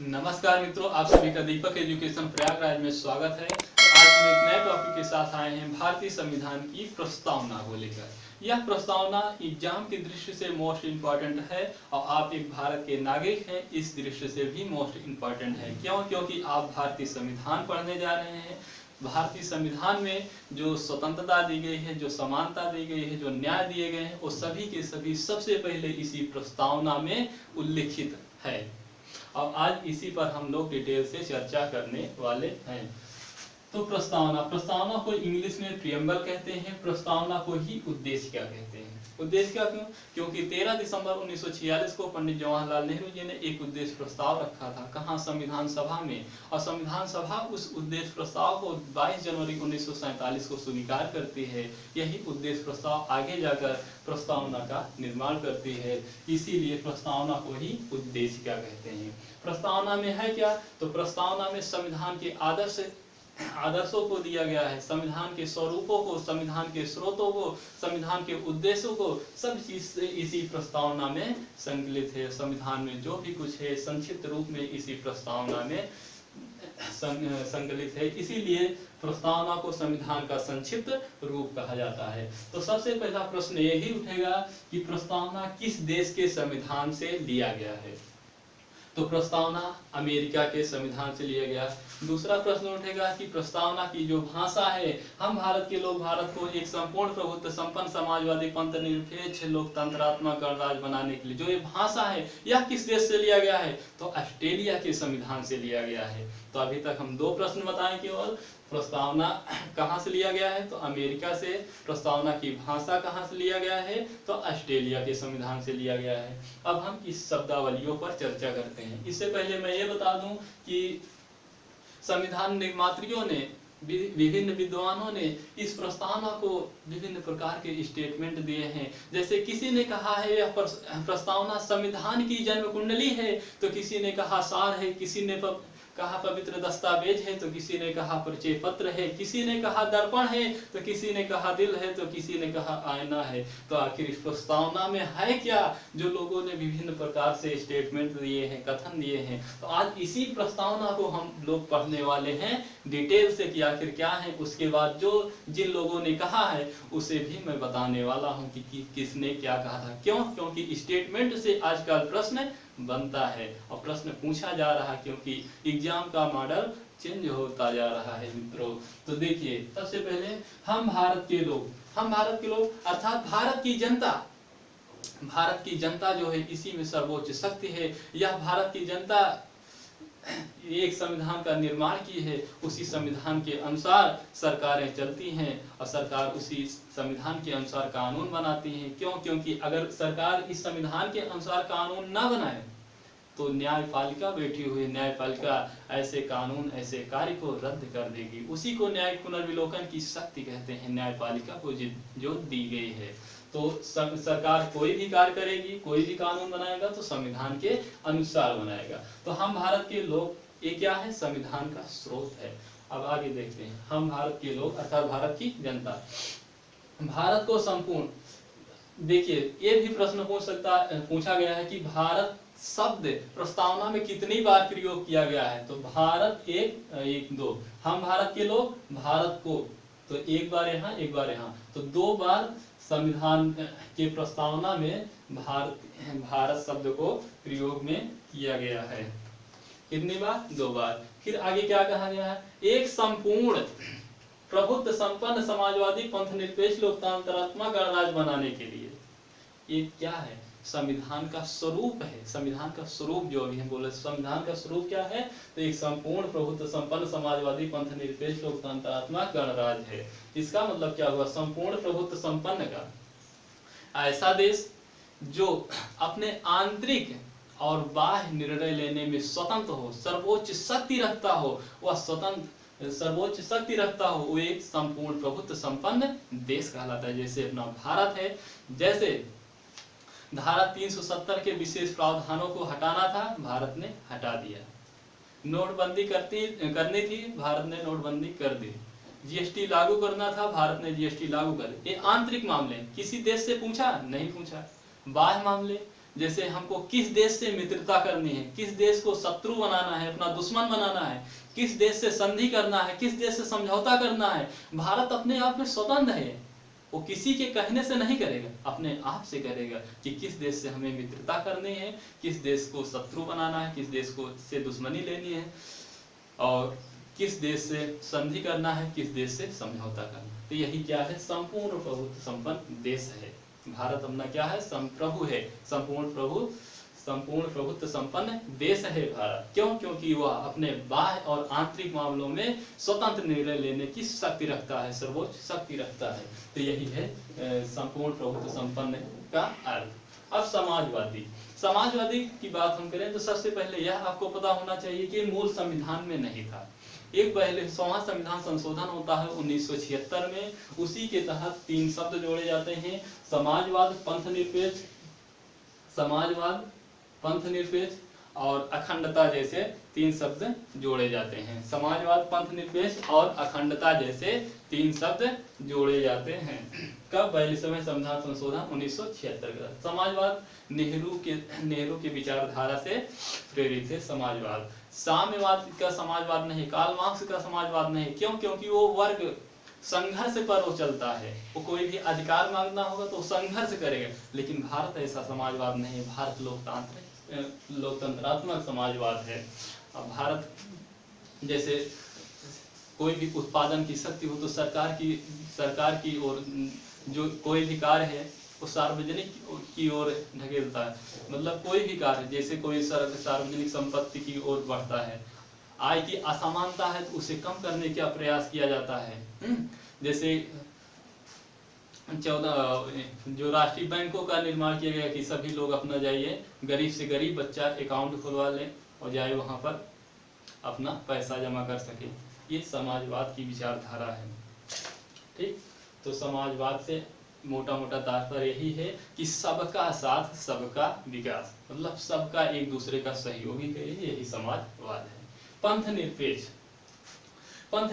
नमस्कार मित्रों, आप सभी का दीपक एजुकेशन प्रयागराज में स्वागत है। तो आज हम एक नए टॉपिक के साथ आए हैं, भारतीय संविधान की प्रस्तावना को लेकर। यह प्रस्तावना एग्जाम की दृष्टि से मोस्ट इम्पॉर्टेंट है और आप एक भारत के नागरिक हैं, इस दृष्टि से भी मोस्ट इम्पॉर्टेंट है। क्यों? क्योंकि आप भारतीय संविधान पढ़ने जा रहे हैं। भारतीय संविधान में जो स्वतंत्रता दी गई है, जो समानता दी गई है, जो न्याय दिए गए हैं, वो सभी के सभी सबसे पहले इसी प्रस्तावना में उल्लिखित है। और आज इसी पर हम लोग डिटेल से चर्चा करने वाले हैं। तो प्रस्तावना को इंग्लिश में प्रियम्बल कहते हैं। प्रस्तावना को ही उद्देशिका कहते हैं। उद्देशिका क्यों? क्योंकि 13 दिसंबर 1946 को पंडित जवाहरलाल नेहरू जी ने एक उद्देश्य प्रस्ताव रखा था। कहाँ? संविधान सभा में। और संविधान सभा उस उद्देश्य प्रस्ताव को 22 जनवरी 1947 को स्वीकार करती है। यही उद्देश्य प्रस्ताव आगे जाकर प्रस्तावना का निर्माण करती है। इसीलिए प्रस्तावना को ही उद्देशिका कहते हैं। प्रस्तावना में है क्या? तो प्रस्तावना में संविधान के आदर्शों को दिया गया है, संविधान के स्वरूपों को, संविधान के स्रोतों को, संविधान के उद्देश्यों को, सब चीज इसी प्रस्तावना में संकलित है। संविधान में जो भी कुछ है संक्षिप्त रूप में इसी प्रस्तावना में संकलित है। इसीलिए प्रस्तावना को संविधान का संक्षिप्त रूप कहा जाता है। तो सबसे पहला प्रश्न यही उठेगा कि प्रस्तावना किस देश के संविधान से लिया गया है? तो प्रस्तावना अमेरिका के संविधान से लिया गया। दूसरा प्रश्न उठेगा कि प्रस्तावना की जो भाषा है, हम भारत के लोग भारत को एक संपूर्ण प्रभुत्व संपन्न समाजवादी पंथ निरपेक्ष लोकतंत्रात्मक गणराज्य बनाने के लिए जो ये भाषा है, यह किस देश से लिया गया है? तो ऑस्ट्रेलिया के संविधान से लिया गया है। तो अभी तक हम दो प्रश्न बताएं केवल। प्रस्तावना कहाँ से लिया गया है? तो अमेरिका से। प्रस्तावना की भाषा कहाँ से लिया गया है? तो ऑस्ट्रेलिया के संविधान से लिया गया है। अब हम इस शब्दावलियों पर चर्चा करते हैं। इससे पहले मैं ये बता दूं कि संविधान निर्मात्रियों ने, विभिन्न विद्वानों ने इस प्रस्तावना को विभिन्न प्रकार के स्टेटमेंट दिए हैं। जैसे किसी ने कहा है यह प्रस्तावना संविधान की जन्म कुंडली है, तो किसी ने कहा सार है, किसी ने कहा पवित्र दस्तावेज है, तो किसी ने कहा परिचय पत्र है, किसी ने कहा दर्पण है, तो किसी ने कहा दिल है, तो किसी ने कहा आईना है। तो आखिर इस प्रस्तावना में है क्या, जो लोगों ने विभिन्न प्रकार से स्टेटमेंट दिए हैं, कथन दिए हैं। तो आज इसी प्रस्तावना को हम लोग पढ़ने वाले हैं डिटेल से कि आखिर क्या है। उसके बाद जो जिन लोगों ने कहा है उसे भी मैं बताने वाला हूँ कि किसने क्या कहा था। क्यों? क्योंकि स्टेटमेंट से आजकल प्रश्न बनता है और प्रश्न पूछा जा रहा है, क्योंकि एग्जाम का मॉडल चेंज होता जा रहा है मित्रों। तो देखिए, सबसे पहले हम भारत के लोग अर्थात भारत की जनता जो है इसी में सर्वोच्च शक्ति है। यह भारत की जनता एक संविधान का निर्माण की है, उसी संविधान के अनुसार सरकारें चलती हैं और सरकार उसी संविधान के अनुसार कानून बनाती है। क्यों? क्योंकि अगर सरकार इस संविधान के अनुसार कानून ना बनाए तो न्यायपालिका बैठी हुई न्यायपालिका ऐसे कानून, ऐसे कार्य को रद्द कर देगी। उसी को न्यायिक पुनर्विलोकन की शक्ति कहते हैं, न्यायपालिका को जो दी गई है। तो सरकार कोई भी कार्य करेगी, कोई भी कानून बनाएगा तो संविधान के अनुसार बनाएगा। तो हम भारत के लोग, ये क्या है? संविधान का स्रोत है। अब आगे देखते हैं। हम भारत के लोग अर्थात भारत की जनता, भारत को संपूर्ण, देखिए ये भी प्रश्न पूछा गया है कि भारत शब्द प्रस्तावना में कितनी बार प्रयोग किया गया है? तो भारत एक दो, हम भारत के लोग भारत को, तो एक बार यहाँ एक बार यहाँ, तो दो बार संविधान के प्रस्तावना में भारत शब्द को प्रयोग में किया गया है। कितनी बार? दो बार। फिर आगे क्या कहा गया है? एक संपूर्ण प्रभुत्व संपन्न समाजवादी पंथ निरपेक्ष लोकतंत्रात्मक गणराज्य बनाने के लिए। ये क्या है? संविधान का स्वरूप है। संविधान का स्वरूप जो अभी हम बोले, संविधान का स्वरूप क्या है? तो एक संपूर्ण प्रभुत्व संपन्न समाजवादी पंथ निरपेक्ष लोकतंत्रात्मक गणराज्य है। इसका मतलब क्या हुआ? संपूर्ण प्रभुत्व संपन्न का ऐसा देश जो अपने आंतरिक और बाह्य निर्णय लेने में स्वतंत्र हो, सर्वोच्च शक्ति रखता हो, वह सर्वोच्च शक्ति रखता हो, वो एक संपूर्ण प्रभुत्व संपन्न देश कहलाता है। जैसे अपना भारत है, जैसे धारा 370 के विशेष प्रावधानों को हटाना था, भारत ने हटा दिया। नोटबंदी करनी थी, भारत ने नोटबंदी कर दी। जीएसटी लागू करना था, भारत ने जीएसटी लागू कर दी। ये आंतरिक मामले, किसी देश से पूछा? नहीं पूछा। बाह्य मामले, जैसे हमको किस देश से मित्रता करनी है, किस देश को शत्रु बनाना है, अपना दुश्मन बनाना है, किस देश से संधि करना है, किस देश से समझौता करना है, भारत अपने आप में स्वतंत्र है। वो किसी के कहने से नहीं करेगा, अपने आप से करेगा कि किस देश से हमें मित्रता करनी है, किस देश को शत्रु बनाना है, किस देश को से दुश्मनी लेनी है, और किस देश से संधि करना है, किस देश से समझौता करना है। तो यही क्या है, संपूर्ण प्रभुत्व संपन्न देश है भारत। अपना क्या है, संप्रभु है, संपूर्ण प्रभुत्व संपन्न देश है भारत। क्यों? क्योंकि वह अपने बाह्य और आंतरिक मामलों में स्वतंत्र निर्णय लेने की शक्ति रखता है, सर्वोच्च शक्ति रखता है। तो यही है संपूर्ण प्रभुत्व संपन्न का अर्थ। अब समाजवादी की बात हम करें तो सबसे पहले यह आपको पता होना चाहिए कि मूल संविधान में नहीं था। एक पहले 100वां संविधान संशोधन होता है 1976 में, उसी के तहत 3 शब्द जोड़े जाते हैं, समाजवाद, पंथ निरपेक्ष और अखंडता जैसे 3 शब्द जोड़े जाते हैं। समाजवाद, पंथ निरपेक्ष और अखंडता जैसे 3 शब्द जोड़े जाते हैं। कब? 42वें संविधान संशोधन 1976 का। समाजवाद नेहरू के विचारधारा से प्रेरित है। समाजवाद साम्यवाद का समाजवाद नहीं, कार्ल मार्क्स का समाजवाद नहीं। क्यों? क्योंकि वो वर्ग संघर्ष पर वो चलता है। वो कोई भी अधिकार मांगना होगा तो संघर्ष करेगा, लेकिन भारत ऐसा समाजवाद नहीं है। भारत लोकतंत्रात्मक समाजवाद है। भारत जैसे कोई भी उत्पादन की शक्ति हो तो सरकार की ओर जो कोई भी कार्य है वो सार्वजनिक की ओर ढकेलता है। मतलब कोई भी कार्य, जैसे कोई सार्वजनिक संपत्ति की ओर बढ़ता है, आय की असमानता है तो उसे कम करने का प्रयास किया जाता है। जैसे 14 जो राष्ट्रीय बैंकों का निर्माण किया गया कि सभी लोग अपना जाइए, गरीब से गरीब बच्चा अकाउंट खुलवा ले और जाए वहां पर अपना पैसा जमा कर सके। ये समाजवाद की विचारधारा है। ठीक, तो समाजवाद से मोटा तात्पर्य यही है कि सबका साथ सबका विकास, मतलब सबका एक दूसरे का सहयोगी है, यही समाजवाद है। पंथ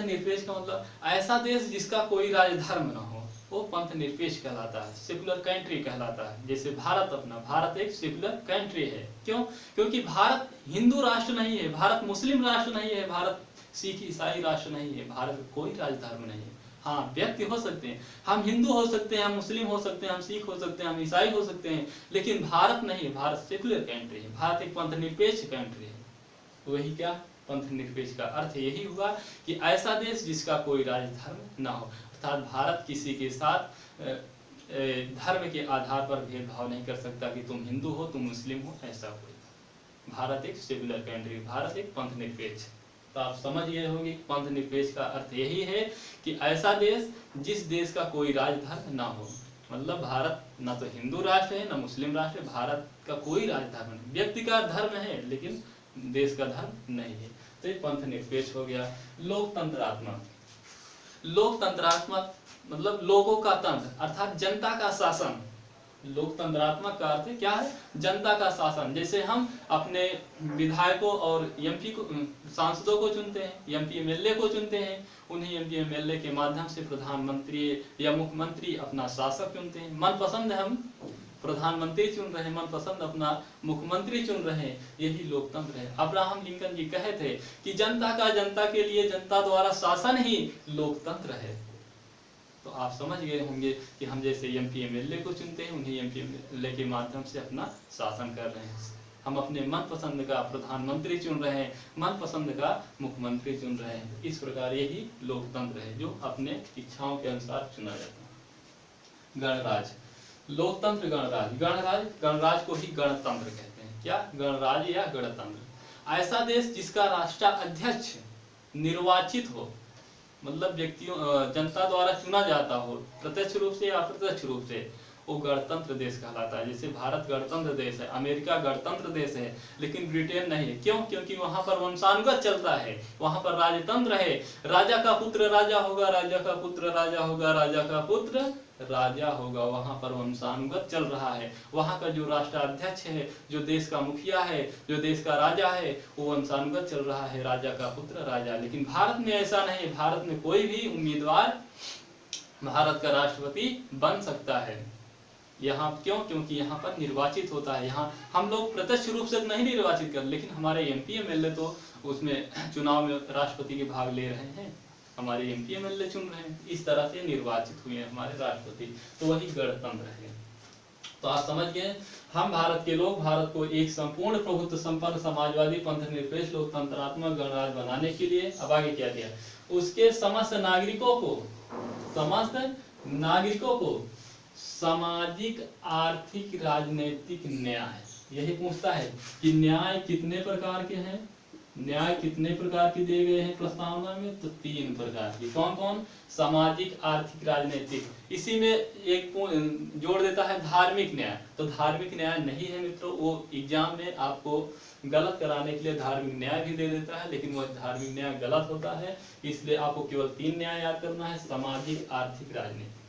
निरपेक्ष का मतलब ऐसा देश जिसका कोई राजधर्म न हो, वो पंथ निरपेक्ष कहलाता है, सेकुलर कंट्री कहलाता है। जैसे भारत एक सेकुलर कंट्री है। क्यों? क्योंकि भारत हिंदू राष्ट्र नहीं है, भारत मुस्लिम राष्ट्र नहीं है, भारत सिख ईसाई राष्ट्र नहीं है, भारत कोई राजधर्म नहीं है। हाँ, व्यक्ति हो सकते हैं, हम हिंदू हो सकते हैं, हम मुस्लिम हो सकते हैं, हम सिख हो सकते हैं, हम ईसाई हो सकते हैं, लेकिन भारत नहीं है। भारत सेकुलर कंट्री है, भारत एक पंथ निरपेक्ष कंट्री है। वही क्या पंथ निरपेक्ष का अर्थ यही हुआ कि ऐसा देश जिसका कोई राजधर्म ना हो, अर्थात भारत किसी के साथ धर्म के आधार पर भेदभाव नहीं कर सकता कि तुम हिंदू हो, तुम मुस्लिम हो, ऐसा कोई। भारत एक सेकुलर कंट्री, भारत एक पंथ निरपेक्ष। तो आप समझ गए होंगे पंथ निरपेक्ष का अर्थ यही है कि ऐसा देश जिस देश का कोई राजधर्म ना हो। मतलब भारत ना तो हिंदू राष्ट्र है ना मुस्लिम राष्ट्र है, भारत का कोई राजधर्म नहीं। व्यक्ति का धर्म है लेकिन देश का धर्म नहीं है। तो ये पंथ निरपेक्ष हो गया। लोकतंत्रात्मक मतलब लोगों का तंत्र अर्थात जनता का शासन। लोकतंत्रात्मक का अर्थ क्या है? जनता का शासन। जैसे हम अपने विधायकों और एमपी को, सांसदों को चुनते हैं, एमपी एमएलए को चुनते हैं, उन्हीं एमपी एमएलए के माध्यम से प्रधानमंत्री या मुख्यमंत्री अपना शासक चुनते हैं। मनपसंद हम प्रधानमंत्री चुन रहे हैं, मनपसंद अपना मुख्यमंत्री चुन रहे हैं, यही लोकतंत्र है। अब्राहम लिंकन जी कहे थे कि जनता के लिए जनता द्वारा शासन ही लोकतंत्र है। तो आप समझ गए होंगे कि हम जैसे एमपी एमएलए को चुनते हैं, उन्हीं एमपी एमएलए के माध्यम से अपना शासन कर रहे हैं। हम अपने मनपसंद का प्रधानमंत्री चुन रहे हैं, मनपसंद का मुख्यमंत्री चुन रहे हैं। इस प्रकार यही लोकतंत्र है जो अपने इच्छाओं के अनुसार चुना जाता है। गणराज, लोकतंत्र, गणराज को ही गणतंत्र कहते हैं। क्या? गणराज या गणतंत्र। ऐसा देश जिसका राष्ट्राध्यक्ष निर्वाचित हो, मतलब व्यक्तियों जनता द्वारा चुना जाता हो, प्रत्यक्ष रूप से या अप्रत्यक्ष रूप से, वो गणतंत्र देश कहलाता है। जैसे भारत गणतंत्र देश है, अमेरिका गणतंत्र देश है, लेकिन ब्रिटेन नहीं है। क्यों? क्योंकि वहां पर वंशानुगत चलता है, वहां पर राजतंत्र है। राजा का पुत्र राजा होगा, राजा का पुत्र राजा होगा, राजा का पुत्र राजा होगा। वहां पर वंशानुगत चल रहा है। वहां का जो राष्ट्राध्यक्ष है, जो देश का मुखिया है, जो देश का राजा है, वो वंशानुगत चल रहा है, राजा का पुत्र राजा। लेकिन भारत में ऐसा नहीं है। भारत में कोई भी उम्मीदवार भारत का राष्ट्रपति बन सकता है। यहाँ क्यों? क्योंकि यहाँ पर निर्वाचित होता है। यहाँ हम लोग प्रत्यक्ष रूप से नहीं निर्वाचित कर, लेकिन हमारे MP MLA तो उसमें चुनाव में राष्ट्रपति के भाग ले रहे हैं, हमारे MP MLA चुन रहे हैं, इस तरह से निर्वाचित हुए हैं हमारे राष्ट्रपति। तो वही गणतंत्र है। तो आप समझ गए, हम भारत के लोग भारत को एक संपूर्ण प्रभुत्व संपन्न समाजवादी पंथ निरपेक्ष लोकतंत्रात्मक गणराज्य बनाने के लिए अब आगे क्या किया, उसके समस्त नागरिकों को सामाजिक आर्थिक राजनीतिक न्याय, यही पूछता है कि न्याय कितने प्रकार के हैं, न्याय कितने प्रकार के दिए गए हैं प्रस्तावना में, तो 3 प्रकार के। कौन कौन? सामाजिक आर्थिक राजनीतिक। इसी में एक जोड़ देता है धार्मिक न्याय। तो धार्मिक न्याय नहीं है मित्रों, वो एग्जाम में आपको गलत कराने के लिए धार्मिक न्याय भी दे देता है, लेकिन वह धार्मिक न्याय गलत होता है। इसलिए आपको केवल 3 न्याय याद करना है, सामाजिक आर्थिक राजनीतिक।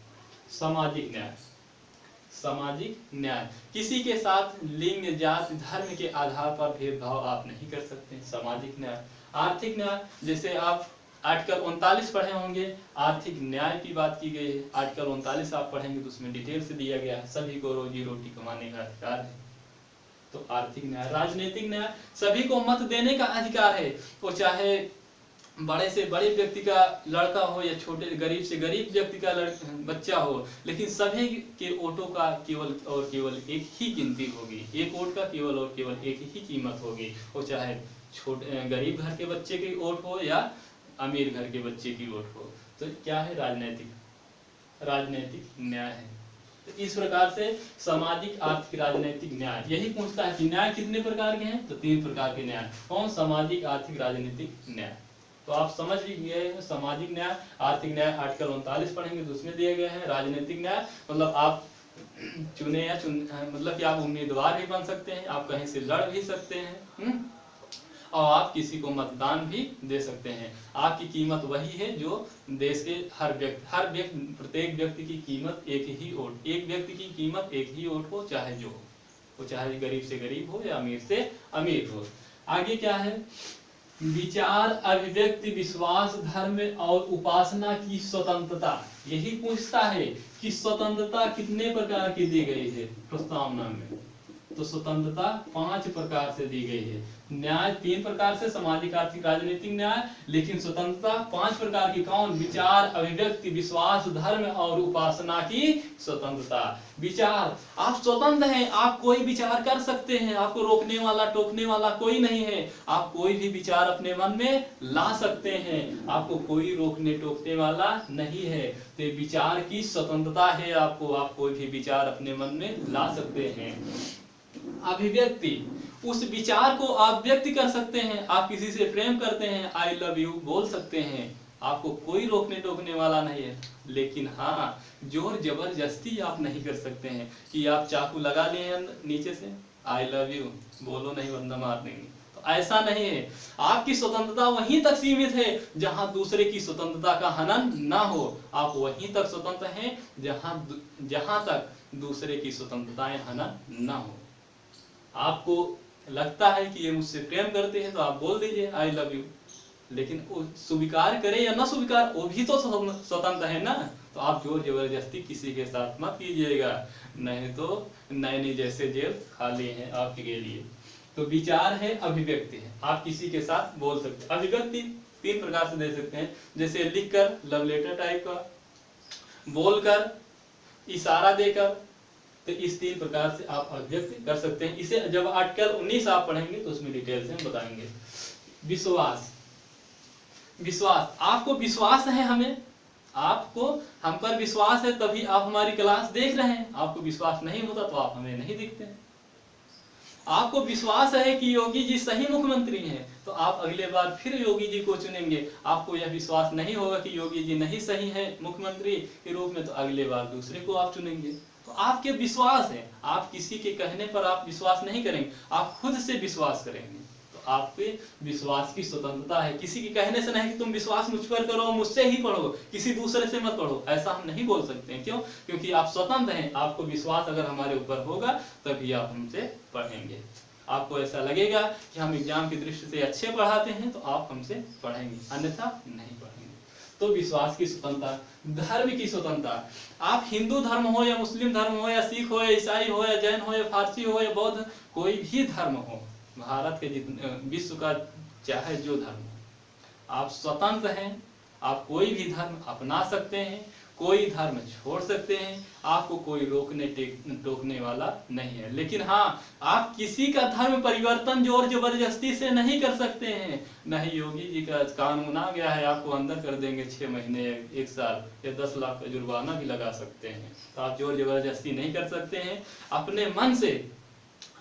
सामाजिक न्याय, किसी के साथ लिंग जाति धर्म के आधार पर भेदभाव आप नहीं कर सकते, सामाजिक न्याय। आर्थिक न्याय, जैसे आप आर्टिकल 39 पढ़े होंगे, आर्थिक न्याय की बात की गई है। आर्टिकल 39 आप पढ़ेंगे तो उसमें डिटेल से दिया गया है, सभी को रोजी रोटी कमाने का अधिकार है, तो आर्थिक न्याय। राजनीतिक न्याय, सभी को मत देने का अधिकार है, वो चाहे बड़े से बड़े व्यक्ति का लड़का हो या छोटे गरीब से गरीब व्यक्ति का बच्चा हो, लेकिन सभी के वोटों का केवल और केवल एक ही गिनती होगी, एक वोट का केवल और केवल एक ही कीमत होगी, वो चाहे छोटे गरीब घर के बच्चे की वोट हो या अमीर घर के बच्चे की वोट हो। तो क्या है? राजनीतिक न्याय है। तो इस प्रकार से सामाजिक आर्थिक राजनीतिक न्याय, यही पूछता है कि न्याय कितने प्रकार के हैं, तो 3 प्रकार के न्याय। कौन? सामाजिक आर्थिक राजनीतिक न्याय। तो आप समझ ही गए सामाजिक न्याय, आर्थिक न्याय आर्टिकल 39 पढ़ेंगे तो उसमें दिए गए हैं। राजनीतिक न्याय मतलब आप चुने या मतलब कि आप उम्मीदवार भी बन सकते हैं, आप कहीं से लड़ भी सकते हैं, और आप किसी को मतदान भी दे सकते हैं। आपकी कीमत वही है जो देश के हर व्यक्ति प्रत्येक व्यक्ति की कीमत एक ही वोट, एक व्यक्ति की कीमत एक ही वोट हो, चाहे जो हो, वो चाहे गरीब से गरीब हो या अमीर से अमीर हो। आगे क्या है? विचार, अभिव्यक्ति, विश्वास, धर्म और उपासना की स्वतंत्रता, यही पूछता है कि स्वतंत्रता कितने प्रकार की दी गई है प्रस्तावना में। तो स्वतंत्रता 5 प्रकार से दी गई है। न्याय 3 प्रकार से, सामाजिक आर्थिक राजनीतिक न्याय, लेकिन स्वतंत्रता 5 प्रकार की। कौन? विचार, अभिव्यक्ति, विश्वास, धर्म और उपासना की स्वतंत्रता। विचार, आप स्वतंत्र हैं, आप कोई विचार कर सकते हैं, आपको रोकने वाला टोकने वाला कोई नहीं है, आप कोई भी विचार अपने मन में ला सकते हैं, आपको कोई रोकने टोकने वाला नहीं है। तो विचार की स्वतंत्रता है आपको, आप कोई भी विचार अपने मन में ला सकते हैं। अभिव्यक्ति, उस विचार को आप व्यक्त कर सकते हैं, आप किसी से प्रेम करते हैं, आई लव यू बोल सकते हैं, आपको कोई रोकने टोकने वाला नहीं है। लेकिन हाँ, जोर जबरदस्ती आप नहीं कर सकते हैं कि आप चाकू लगा लिए नीचे से, आई लव यू बोलो नहीं वरना मार देंगे, तो ऐसा नहीं है। आपकी स्वतंत्रता वहीं तक सीमित है जहां दूसरे की स्वतंत्रता का हनन ना हो, आप वहीं तक स्वतंत्र हैं जहां तक दूसरे की स्वतंत्रताएं हनन ना हो। आपको लगता है कि ये मुझसे प्रेम करते हैं तो आप बोल दीजिए आई लव यू, लेकिन वो स्वीकार करे या ना स्वीकार, वो भी तो स्वतंत्र है ना। तो आप जोर जबरदस्ती किसी के साथ मत कीजिएगा, नहीं तो नैनी जैसे जेल खाली है आपके लिए। तो विचार है, अभिव्यक्ति है, आप किसी के साथ बोल सकते हैं। अभिव्यक्ति 3 प्रकार से दे सकते हैं, जैसे लिखकर, लव लेटर टाइप का, बोलकर, इशारा देकर, तो इस 3 प्रकार से आप अभिव्यक्त कर सकते हैं। इसे जब आर्टिकल 19 आप पढ़ेंगे तो उसमें डिटेल से हम बताएंगे। विश्वास, आपको विश्वास है हमें, आपको हम पर विश्वास है तभी आप हमारी क्लास देख रहे हैं, आपको विश्वास नहीं होता तो आप हमें नहीं दिखते। आपको विश्वास है कि योगी जी सही मुख्यमंत्री हैं तो आप अगले बार फिर योगी जी को चुनेंगे। आपको यह विश्वास नहीं होगा कि योगी जी नहीं सही है मुख्यमंत्री के रूप में, तो अगले बार दूसरे को आप चुनेंगे। तो आपके विश्वास है, आप किसी के कहने पर आप विश्वास नहीं करेंगे, आप खुद से विश्वास करेंगे। तो आपके विश्वास की स्वतंत्रता है, किसी के कहने से नहीं कि तुम विश्वास मुझ पर करो, मुझसे ही पढ़ो, किसी दूसरे से मत पढ़ो, ऐसा हम नहीं बोल सकते हैं। क्यों? क्योंकि आप स्वतंत्र हैं, आपको विश्वास अगर हमारे ऊपर होगा तभी आप हमसे पढ़ेंगे। आपको ऐसा लगेगा कि हम एग्जाम की दृष्टि से अच्छे पढ़ाते हैं तो आप हमसे पढ़ेंगे, अन्यथा नहीं पढ़ेंगे। तो विश्वास की स्वतंत्रता, धर्म की स्वतंत्रता। आप हिंदू धर्म हो या मुस्लिम धर्म हो या सिख हो या ईसाई हो या जैन हो या फारसी हो या बौद्ध, कोई भी धर्म हो, भारत के जितने विश्व का चाहे जो धर्म हो, आप स्वतंत्र हैं। आप कोई भी धर्म अपना सकते हैं, कोई धर्म छोड़ सकते हैं, आपको कोई टोकने वाला नहीं है। लेकिन हाँ, आप किसी का धर्म परिवर्तन जोर जबरदस्ती से नहीं कर सकते हैं। नहीं, योगी जी का कानून आ गया है, आपको अंदर कर देंगे 6 महीने 1 साल या 10 लाख का जुर्माना भी लगा सकते हैं। तो आप जोर जबरदस्ती नहीं कर सकते हैं। अपने मन से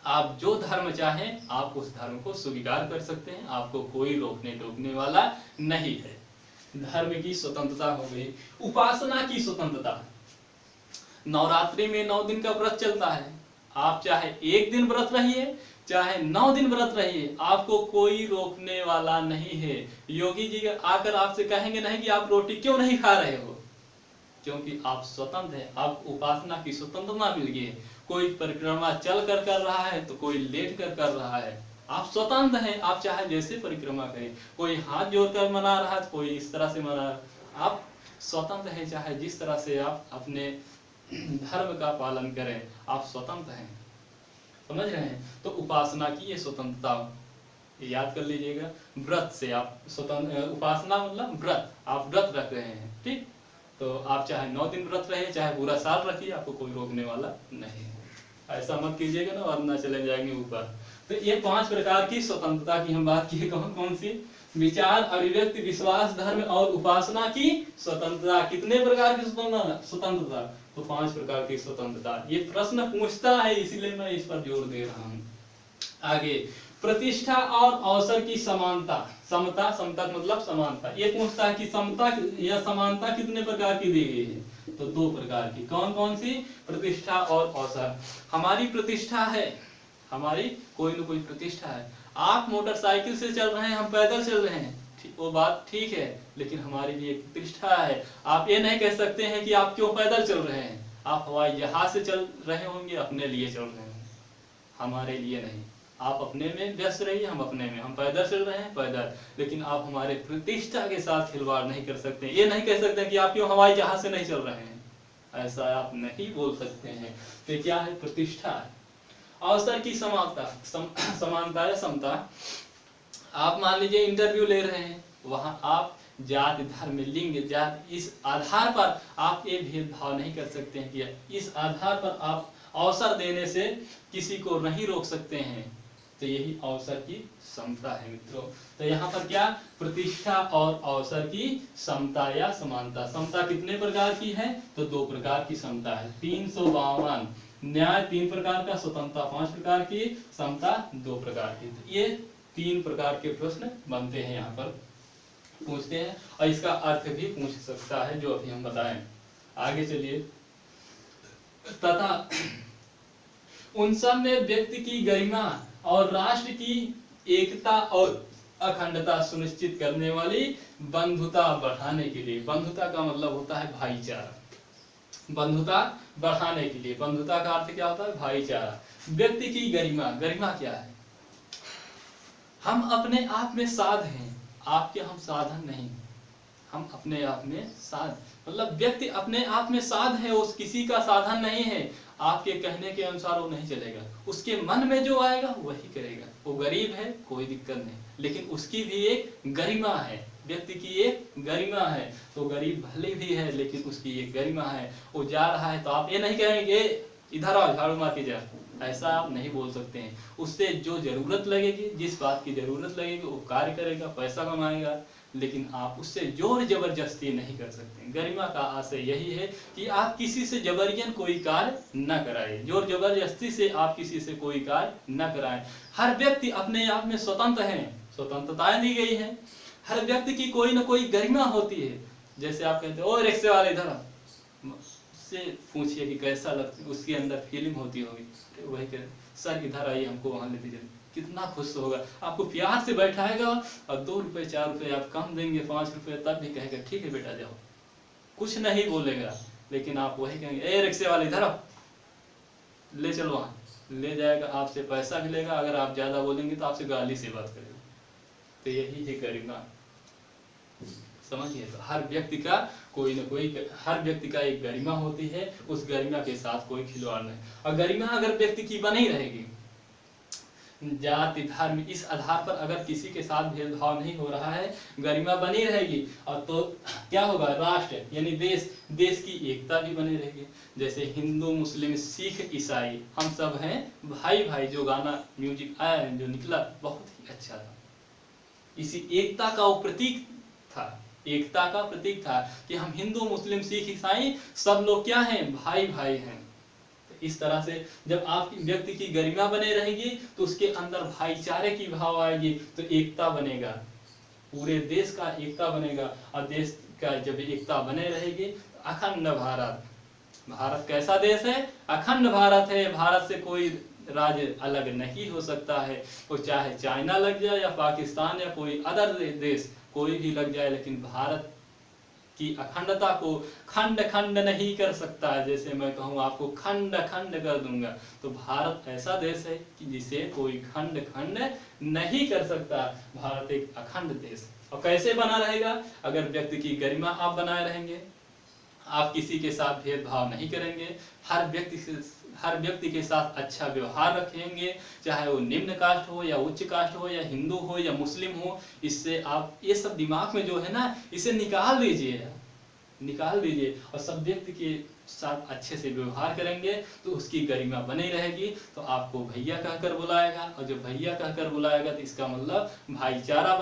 आप जो धर्म चाहें आप उस धर्म को स्वीकार कर सकते हैं, आपको कोई रोकने टोकने वाला नहीं है। धर्म की स्वतंत्रता हो गई। उपासना की स्वतंत्रता, नवरात्रि में 9 दिन का व्रत चलता है। आप चाहे 1 दिन व्रत रहिए, चाहे 9 दिन व्रत रहिए, आपको कोई रोकने वाला नहीं है। योगी जी आकर आपसे कहेंगे नहीं कि आप रोटी क्यों नहीं खा रहे हो, क्योंकि आप स्वतंत्र हैं। आपको उपासना की स्वतंत्रता मिल गई है। कोई परिक्रमा चल कर कर रहा है तो कोई लेट कर कर रहा है, आप स्वतंत्र हैं। आप चाहे जैसे परिक्रमा करें, कोई हाथ जोड़कर मना रहा है, कोई इस तरह से मना रहा है, आप स्वतंत्र हैं। चाहे जिस तरह से आप अपने धर्म का पालन करें, आप स्वतंत्र हैं। समझ रहे हैं? तो उपासना की ये स्वतंत्रता याद कर लीजिएगा। व्रत से आप स्वतंत्र, उपासना मतलब व्रत, आप व्रत रख रहे हैं, ठीक। तो आप चाहे 9 दिन व्रत रहे, चाहे पूरा साल रखिए, आपको कोई रोकने वाला नहीं है। ऐसा मत कीजिएगा ना, वरना चले जाएंगे ऊपर। तो ये 5 प्रकार की स्वतंत्रता की हम बात किए। कौन कौन सी? विचार, अभिव्यक्ति, विश्वास, धर्म और उपासना की स्वतंत्रता। कितने प्रकार की स्वतंत्रता? तो 5 प्रकार की स्वतंत्रता। ये प्रश्न पूछता है, इसीलिए मैं इस पर जोर दे रहा हूँ। आगे, प्रतिष्ठा और अवसर की समानता। समता, समता मतलब समानता। ये पूछता है कि समता या समानता कितने प्रकार की दी गई है? तो 2 प्रकार की। कौन कौन सी? प्रतिष्ठा और अवसर। हमारी प्रतिष्ठा है, हमारी कोई न कोई प्रतिष्ठा है। आप मोटरसाइकिल से चल रहे हैं, हम पैदल चल रहे हैं, वो बात ठीक है, लेकिन हमारे लिए प्रतिष्ठा है। आप ये नहीं कह सकते हैं कि आप क्यों पैदल चल रहे हैं। आप हवाई जहाज से चल रहे होंगे, अपने लिए चल रहे होंगे, हमारे लिए नहीं। आप अपने में व्यस्त रहिए, हम अपने में। हम पैदल चल रहे हैं, पैदल, लेकिन आप हमारे प्रतिष्ठा के साथ खिलवाड़ नहीं कर सकते। ये नहीं कह सकते कि आप क्यों हवाई जहाज से नहीं चल रहे हैं, ऐसा आप नहीं बोल सकते हैं। तो क्या है? प्रतिष्ठा है। अवसर की समानता, समानता या समता। आप मान लीजिए इंटरव्यू ले रहे हैं, वहां आप जाति, धर्म, लिंग, जाति, इस आधार पर आप ये भेदभाव नहीं कर सकते हैं कि इस आधार पर आप अवसर देने से किसी को नहीं रोक सकते हैं। तो यही अवसर की समता है मित्रों। तो यहाँ पर क्या? प्रतिष्ठा और अवसर की समता या समानता। समता कितने प्रकार की है? तो 2 प्रकार की समता है। 352 न्याय 3 प्रकार का, स्वतंत्रता 5 प्रकार की, समता 2 प्रकार की। तो ये 3 प्रकार के प्रश्न बनते हैं, यहाँ पर पूछते हैं, और इसका अर्थ भी पूछ सकता है जो अभी हम बताएं। आगे चलिए। तथा उन सब में व्यक्ति की गरिमा और राष्ट्र की एकता और अखंडता सुनिश्चित करने वाली बंधुता बढ़ाने के लिए। बंधुता का मतलब होता है भाईचारा। बंधुता बढ़ाने के लिए, बंधुता का अर्थ क्या होता है? भाईचारा। व्यक्ति की गरिमा, गरिमा क्या है? हम अपने आप में साध हैं, आपके हम साधन नहीं। हम अपने आप में साध, मतलब व्यक्ति अपने आप में साध है, उस किसी का साधन नहीं है। आपके कहने के अनुसार वो नहीं चलेगा, उसके मन में जो आएगा वही करेगा। वो गरीब है, कोई दिक्कत नहीं, लेकिन उसकी भी एक गरिमा है। व्यक्ति की एक गरिमा है। तो गरीब भले भी है, लेकिन उसकी एक गरिमा है। वो जा रहा है तो आप ये नहीं कहेंगे इधर आओ झाड़ू मार के जा, ऐसा आप नहीं बोल सकते हैं। उससे जो जरूरत लगेगी, जिस बात की जरूरत लगेगी, वो कार्य करेगा, पैसा कमाएगा, लेकिन आप उससे जोर जबरदस्ती नहीं कर सकते। गरिमा का आशय यही है कि आप किसी से जबरियन कोई कार्य न कराएं, जोर जबरदस्ती से आप किसी से कोई कार्य न कराएं। हर व्यक्ति अपने आप में स्वतंत्र है, स्वतंत्रताएं दी गई है। हर व्यक्ति की कोई ना कोई गरिमा होती है। जैसे आप कहते हो, ओ रिक्शे वाले इधर, उससे पूछिए कि कैसा लगता है, उसके अंदर फीलिंग होती होगी, वही कह सर इधर आइए, हमको वहां ले दीजिए, कितना खुश होगा। आपको प्यार से बैठाएगा और 2 रुपए 4 रुपए आप कम देंगे, 5 रुपए, तब भी कहेगा ठीक है बेटा जाओ, कुछ नहीं बोलेगा। लेकिन आप वही कहेंगे, ए रिक्शे वाले इधर आओ, ले चलो, वहां ले जाएगा, आपसे पैसा भी लेगा। अगर आप ज्यादा बोलेंगे तो आपसे गाली से बात करेगा। तो यही है गरिमा। समझिए, तो हर व्यक्ति का कोई न कोई, हर व्यक्ति का एक गरिमा होती है, उस गरिमा के साथ कोई खिलवाड़ नहीं। और गरिमा अगर व्यक्ति की बनी रहेगी, जाति धर्म इस आधार पर अगर किसी के साथ भेदभाव नहीं हो रहा है, गरिमा बनी रहेगी, और तो क्या होगा, राष्ट्र यानी देश की एकता भी बनी रहेगी। जैसे हिंदू मुस्लिम सिख ईसाई हम सब हैं भाई भाई, जो गाना म्यूजिक आया जो निकला बहुत ही अच्छा था, इसी एकता का वो प्रतीक था, एकता का प्रतीक था कि हम हिंदू मुस्लिम सिख ईसाई सब लोग क्या हैं, भाई भाई हैं। इस तरह से जब आप व्यक्ति की गरिमा बने रहेगी तो उसके अंदर भाईचारे की भाव आएगी, तो एकता बनेगा, पूरे देश का एकता बनेगा। और देश का जब एकता बने रहेगी तो अखंड भारत, भारत कैसा देश है, अखंड भारत है, भारत से कोई राज्य अलग नहीं हो सकता है, वो चाहे चाइना लग जाए या पाकिस्तान या कोई अदर देश कोई भी लग जाए, लेकिन भारत की अखंडता को खंड खंड नहीं कर सकता है। जैसे मैं कहूँ आपको खंड खंड कर दूंगा, तो भारत ऐसा देश है कि जिसे कोई खंड खंड नहीं कर सकता। भारत एक अखंड देश, और कैसे बना रहेगा, अगर व्यक्ति की गरिमा आप बनाए रहेंगे, आप किसी के साथ भेदभाव नहीं करेंगे, हर व्यक्ति के साथ अच्छा व्यवहार रखेंगे, चाहे वो निम्न कास्ट हो या उच्च कास्ट हो या हिंदू हो या मुस्लिम हो। इससे आप ये सब दिमाग में जो है ना, इसे निकाल दीजिए और सब व्यक्ति के साथ अच्छे से व्यवहार करेंगे तो उसकी गरिमा बनी रहेगी। तो आपको भैया कहकर बुलाएगा, और जब भैया कहकर बुलाएगा तो इसका मतलब भाईचारा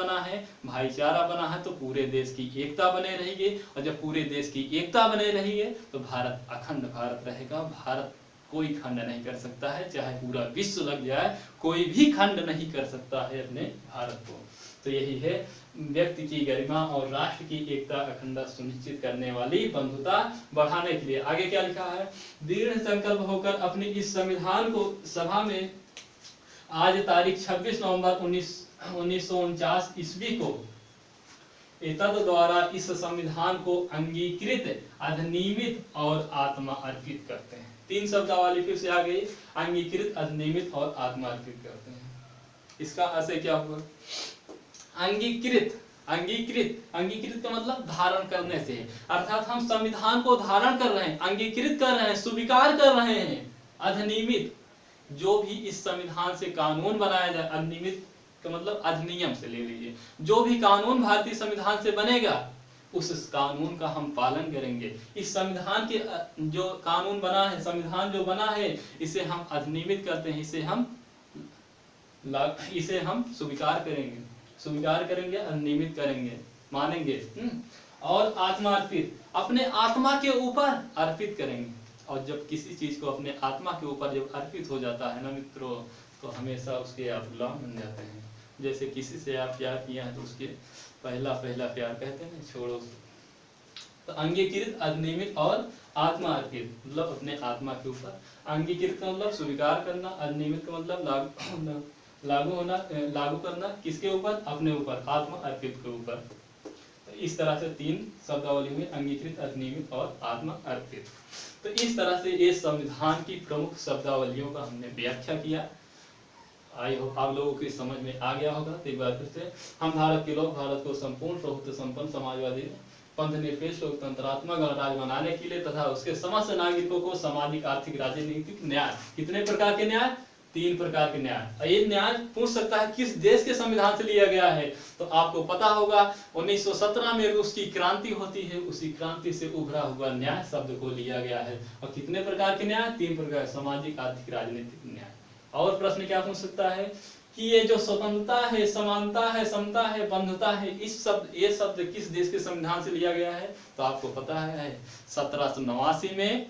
बना है तो पूरे देश की एकता बने रहेगी, और जब पूरे देश की एकता बने रहेगी तो भारत अखंड भारत रहेगा। भारत कोई खंड नहीं कर सकता है, चाहे पूरा विश्व लग जाए, कोई भी खंड नहीं कर सकता है अपने भारत को। तो यही है व्यक्ति की गरिमा और राष्ट्र की एकता अखंडता सुनिश्चित करने वाली बंधुता बढ़ाने के लिए। आगे क्या लिखा है, दृढ़ संकल्प होकर अपने इस संविधान को सभा में आज तारीख 26 नवंबर 1949 ईस्वी को एतद द्वारा इस संविधान को अंगीकृत, अधिनियमित और आत्मा अर्पित करते हैं। 3 शब्दावली फिर से आ गई, अंगीकृत, अधिनियमित और आत्मा अर्पित करते हैं। इसका अर्थ क्या हुआ, अंगीकृत का मतलब धारण करने से, अर्थात हम संविधान को धारण कर रहे हैं, अंगीकृत कर रहे हैं, स्वीकार कर रहे हैं। अधिनियमित, जो भी इस संविधान से कानून बनाया जाए, अधिनियमित का मतलब अधिनियम से ले लीजिए, जो भी कानून भारतीय संविधान से बनेगा उस कानून का हम पालन करेंगे। इस संविधान के जो कानून बना है, संविधान जो बना है, इसे हम अधिनियमित करते हैं, इसे हम स्वीकार करेंगे, अधिनियमित करेंगे, मानेंगे। और आत्मा अर्पित, अपने आत्मा के ऊपर अर्पित करेंगे। और जब किसी चीज को अपने आत्मा के ऊपर जब अर्पित हो जाता है ना मित्रों, तो हमेशा उसके आप गुलाम बन जाते हैं। जैसे किसी से आप प्यार किया है तो उसके पहला प्यार कहते हैं, छोड़ो। तो अंगीकृत, अधिनियमित और आत्मा अर्पित मतलब अपने आत्मा के ऊपर। अंगीकृत का मतलब स्वीकार करना, अधिनियमित का मतलब लागू करना, किसके ऊपर, अपने ऊपर, आत्मा अर्पित के ऊपर। तो इस तरह से 3 शब्दावली में अंगीकृत, अधिनियमित और आत्मा अर्पित। तो इस तरह से ये संविधान की प्रमुख शब्दावलियों का हमने व्याख्या किया। आई होप आप लोगों की समझ में आ गया होगा। एक बार फिर से, हम भारत के लोग भारत को संपूर्ण प्रभुत्व संपन्न समाजवादी पंथ निरपेक्ष लोकतंत्रात्मक गणराज्य बनाने के लिए तथा उसके समस्त नागरिकों को सामाजिक आर्थिक राजनीतिक न्याय, कितने प्रकार के न्याय, 3 प्रकार के न्याय। ये न्याय पूछ सकता है किस देश के संविधान से लिया गया है, तो आपको पता होगा 1917 में रूस की क्रांति होती है, उसी क्रांति से उभरा हुआ न्याय शब्द को लिया गया है। और कितने प्रकार के न्याय, 3 प्रकार, सामाजिक आर्थिक राजनीतिक न्याय। और प्रश्न क्या पूछ सकता है कि ये जो स्वतंत्रता है, समानता है, समता है, बंधुता है, ये शब्द किस देश के संविधान से लिया गया है, तो आपको पता है 1789 में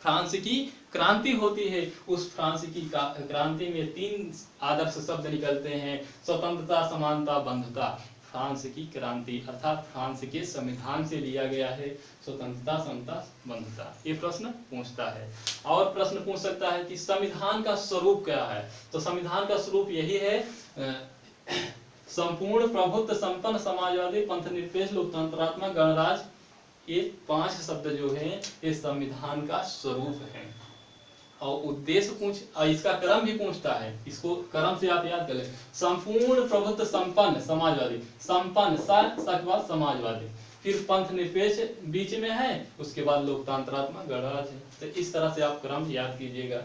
फ्रांस की क्रांति होती है। उस फ्रांस की क्रांति में 3 आदर्श शब्द निकलते हैं, स्वतंत्रता, समानता, बंधुता। फ्रांस की क्रांति अर्थात फ्रांस के संविधान से लिया गया है स्वतंत्रता, समता, बंधुता। ये प्रश्न पूछता है। और प्रश्न पूछ सकता है कि संविधान का स्वरूप क्या है, तो संविधान का स्वरूप यही है, संपूर्ण प्रभुत्व संपन्न समाजवादी पंथ निरपेक्ष लोकतंत्रात्मक गणराज्य। ये 5 शब्द जो हैं ये संविधान का स्वरूप है। और उद्देश्य और इसका क्रम भी पूछता है। इसको क्रम से आप याद कर लें। संपूर्ण प्रभुत्व संपन्न समाजवादी, संपन्न के बाद समाजवादी, फिर पंथ निरपेक्ष बीच में है, उसके बाद लोकतंत्रात्मक गणराज्य। तो इस तरह से आप क्रम याद कीजिएगा।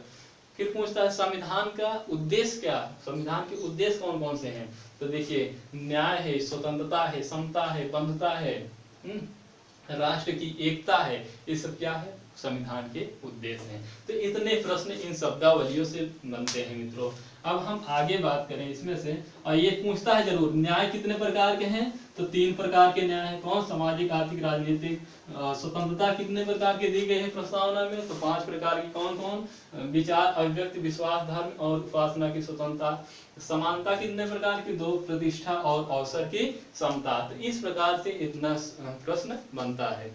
फिर पूछता है संविधान का उद्देश्य क्या, संविधान के उद्देश्य कौन कौन से हैं। तो देखिए न्याय है, स्वतंत्रता है, समता है, बंधुता है, राष्ट्र की एकता है, ये सब क्या है संविधान के उद्देश्य हैं। तो इतने प्रश्न इन शब्दावलियों से बनते हैं मित्रों। अब हम आगे बात करें इसमें से, और ये पूछता है जरूर न्याय कितने प्रकार के हैं, तो 3 प्रकार के न्याय हैं। कौन, सामाजिक, आर्थिक, राजनीतिक। स्वतंत्रता कितने प्रकार की दी गई है प्रस्तावना में, तो 5 प्रकार की। कौन कौन, विचार, अभिव्यक्ति, विश्वास, धर्म और उपासना की स्वतंत्रता। समानता कितने प्रकार की, 2, प्रतिष्ठा और अवसर की समता। तो इस प्रकार से इतना प्रश्न बनता है।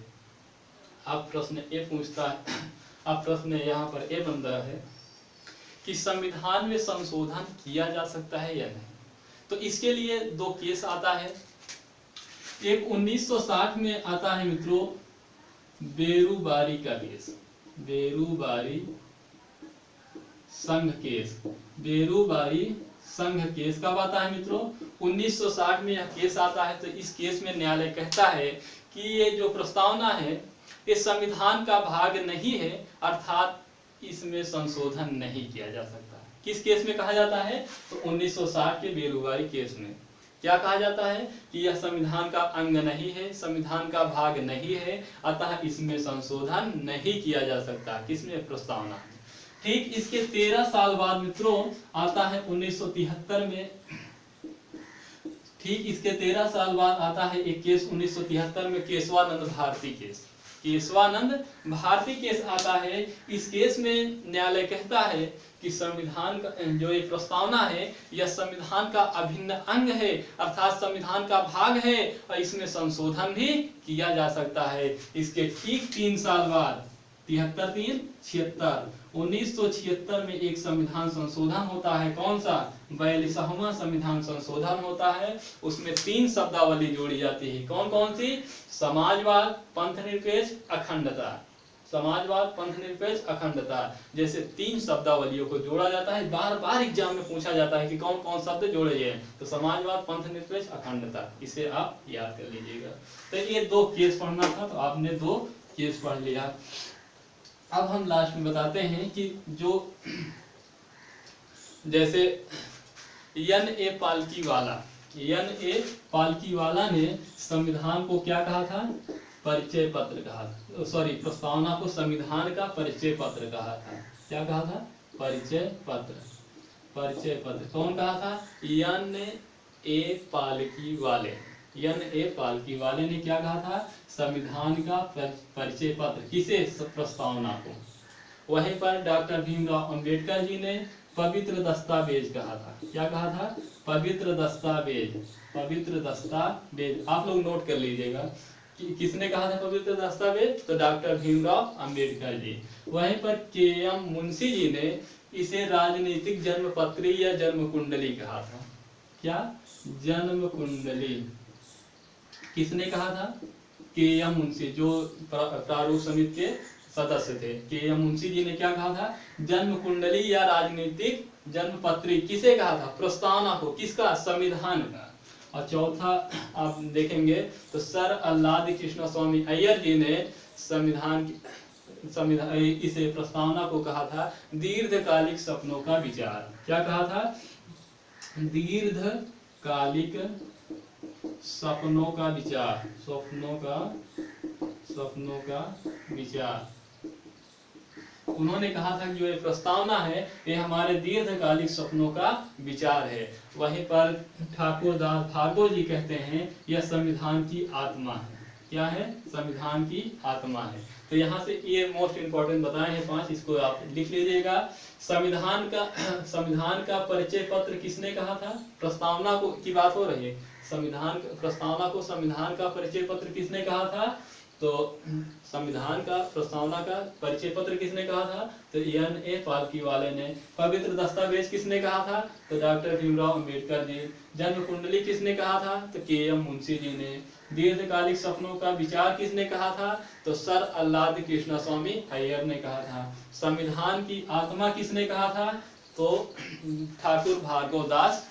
अब प्रश्न ए पूछता है, अब प्रश्न यहाँ पर ए बनता है कि संविधान में संशोधन किया जा सकता है या नहीं। तो इसके लिए 2 केस आता है। एक 1960 में आता है मित्रों बेरूबारी का केस, बेरूबारी संघ केस। बेरूबारी संघ केस कब आता है मित्रों, 1960 में यह केस आता है। तो इस केस में न्यायालय कहता है कि ये जो प्रस्तावना है ये संविधान का भाग नहीं है, अर्थात इसमें संशोधन नहीं किया जा सकता। किस केस में कहा जाता है, तो 1960 के बेरूबारी केस में क्या कहा जाता है कि यह संविधान का अंग नहीं है, संविधान का भाग नहीं है, अतः इसमें संशोधन नहीं किया जा सकता। किसमें, प्रस्तावना। ठीक इसके 13 साल बाद मित्रों आता है 1973 में, ठीक इसके 13 साल बाद आता है एक केस 1973 में, केशवानंद भारती केस। केशवानंद भारती केस आता है। इस केस में न्यायालय कहता है कि संविधान का जो ये प्रस्तावना है यह संविधान का अभिन्न अंग है, अर्थात संविधान का भाग है और इसमें संशोधन भी किया जा सकता है। इसके ठीक 3 साल बाद 1976 में एक संविधान संशोधन होता है। कौन सा, 42वां संविधान संशोधन होता है। उसमें 3 शब्दावली जोड़ी जाती है। कौन कौन सी, समाजवाद, पंथ निरपेक्ष, अखंडता। समाजवाद, पंथ निरपेक्ष, अखंडता जैसे 3 शब्दावलियों को जोड़ा जाता है। बार बार एग्जाम में पूछा जाता है कि कौन कौन शब्द जोड़े हैं, तो समाजवाद, पंथ निरपेक्ष, अखंडता, इसे आप याद कर लीजिएगा। तो ये 2 केस पढ़ना था, तो आपने 2 केस पढ़ लिया। अब हम लास्ट में बताते हैं कि जो जैसे N.A. पालकीवाला ने संविधान को क्या कहा था, परिचय पत्र कहा था। सॉरी, प्रस्तावना को संविधान का परिचय पत्र कहा था। क्या कहा था, परिचय पत्र। परिचय पत्र कौन कहा था, N.A. पालकीवाले। N.A. पालकीवाले ने क्या कहा था, संविधान का परिचय पत्र। किसे, प्रस्तावना को। वहीं पर डॉक्टर भीमराव अंबेडकर जी ने पवित्र दस्तावेज कहा था। क्या कहा था, पवित्र दस्तावेज। पवित्र दस्तावेज आप लोग नोट कर लीजिएगा कि किसने कहा था पवित्र दस्तावेज, तो डॉक्टर भीमराव अंबेडकर जी। वहीं पर K.M. मुंशी जी ने इसे राजनीतिक जन्मपत्री या जन्म कुंडली कहा था। क्या, जन्म कुंडली। किसने कहा था, K.M. मुंशी, जो प्रारूप समिति के सदस्य थे। K.M. मुंशी जी ने क्या कहा था, जन्म कुंडली या राजनीतिक जन्मपत्री। किसे कहा था, प्रस्तावना को। किसका, संविधान का। और चौथा आप देखेंगे तो सर अल्लादी कृष्ण स्वामी अय्यर जी ने संविधान इसे प्रस्तावना को कहा था दीर्घकालिक सपनों का विचार। क्या कहा था, दीर्घकालिक सपनों का विचार। सपनों का विचार। उन्होंने कहा था कि जो ये प्रस्तावना है ये हमारे दीर्घकालिक सपनों का विचार है। वहीं पर ठाकुर दास भार्गव जी कहते हैं यह संविधान की आत्मा है। क्या है, संविधान की आत्मा है। तो यहाँ से ये मोस्ट इंपोर्टेंट बताए हैं 5, इसको आप लिख लीजिएगा। संविधान का परिचय पत्र किसने कहा था, प्रस्तावना को की बात हो रही है। प्रस्तावना को संविधान का परिचय पत्र किसने कहा था, तो संविधान का प्रस्तावना का परिचय पत्र किसने कहा था? तो N.A. पालकीवाले ने। पवित्र दस्तावेज किसने कहा था? तो डॉक्टर भीमराव अंबेडकर जी। जन्म कुंडली किसने कहा था? तो K.M. मुंशी जी ने। दीर्घकालिक सपनों का विचार किसने कहा था? तो सर अल्लाद कृष्णस्वामी अय्यर ने कहा था। संविधान की आत्मा किसने कहा था? तो ठाकुर भार्गव दास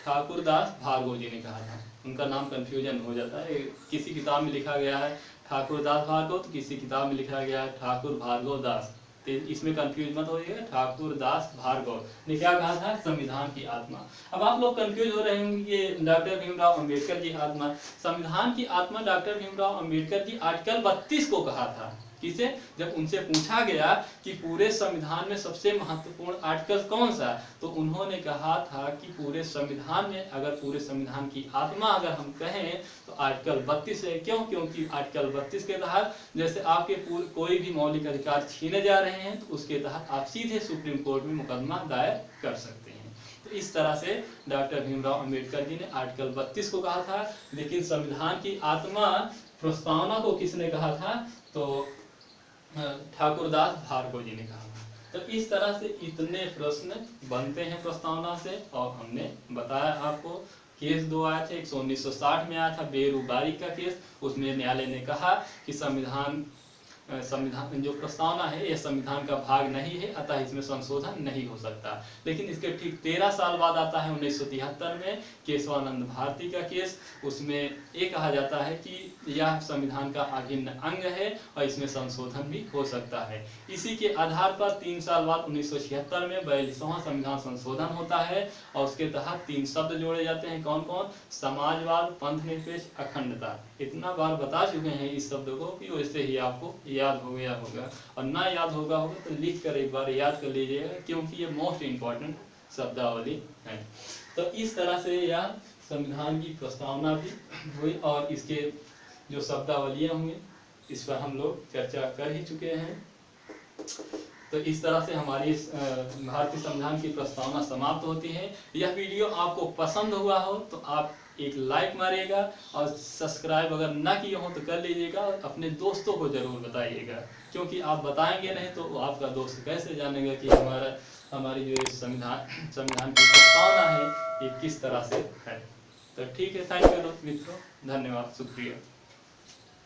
ठाकुर दास भार्गव जी ने कहा था। उनका नाम कंफ्यूजन हो जाता है, किसी किताब में लिखा गया है ठाकुर दास भार्गव, तो किसी किताब में लिखा गया है ठाकुर भार्गव दास, तो इसमें कंफ्यूज मत होइएगा। ठाकुर दास भार्गव ने क्या कहा था? संविधान की आत्मा। अब आप लोग कंफ्यूज हो रहे होंगे कि डॉक्टर भीमराव अंबेडकर की आत्मा, संविधान की आत्मा डॉक्टर भीमराव अंबेडकर जी आर्टिकल 32 को कहा था। किसे? जब उनसे पूछा गया कि पूरे संविधान में सबसे महत्वपूर्ण आर्टिकल कौन सा, तो उन्होंने कहा था कि पूरे संविधान में, अगर पूरे संविधान की आत्मा अगर हम कहें तो आर्टिकल 32 है। क्यों? क्योंकि आर्टिकल 32 के तहत जैसे आपके कोई भी मौलिक अधिकार छीने जा रहे हैं तो उसके तहत आप सीधे सुप्रीम कोर्ट में मुकदमा दायर कर सकते हैं। तो इस तरह से डॉक्टर भीमराव अंबेडकर जी ने आर्टिकल 32 को कहा था। लेकिन संविधान की आत्मा प्रस्तावना को किसने कहा था? तो ठाकुरदास भार्गव जी ने कहा। तो इस तरह से इतने प्रश्न बनते हैं प्रस्तावना से, और हमने बताया आपको केस 2 आए थे। एक 1960 में आया था बेरुबारी का केस, उसमें न्यायालय ने कहा कि संविधान जो प्रस्तावना है यह संविधान का भाग नहीं है, अतः इसमें संशोधन नहीं हो सकता। लेकिन इसके ठीक 13 साल बाद आता है 1973 में केशवानंद भारती का केस। उसमें ये कहा जाता है कि यह संविधान का अभिन्न अंग है और इसमें संशोधन भी हो सकता है। इसी के आधार पर 3 साल बाद 1976 में 42वां संविधान संशोधन होता है और उसके तहत 3 शब्द जोड़े जाते हैं। कौन कौन? समाजवाद, पंथ निरपेक्ष, अखंडता। इतना बार बता चुके हैं इस शब्द को कि वैसे ही आपको याद हो गया होगा, और ना याद होगा तो लिख कर एक बार याद कर लीजिएगा, क्योंकि ये मोस्ट इम्पॉर्टेंट शब्दावली है। तो इस तरह से यह संविधान की प्रस्तावना भी हुई, और इसके जो शब्दावलियां हुई इस पर हम लोग चर्चा कर ही चुके हैं। तो इस तरह से हमारी भारतीय संविधान की प्रस्तावना समाप्त होती है। यह वीडियो आपको पसंद हुआ हो तो आप एक लाइक मारिएगा, और सब्सक्राइब अगर ना किए हो तो कर लीजिएगा, और अपने दोस्तों को जरूर बताइएगा, क्योंकि आप बताएंगे नहीं तो आपका दोस्त कैसे जानेगा कि हमारी जो संविधान की प्रस्तावना है ये किस तरह से है। तो ठीक है, थैंक यू मित्रों, धन्यवाद, शुक्रिया।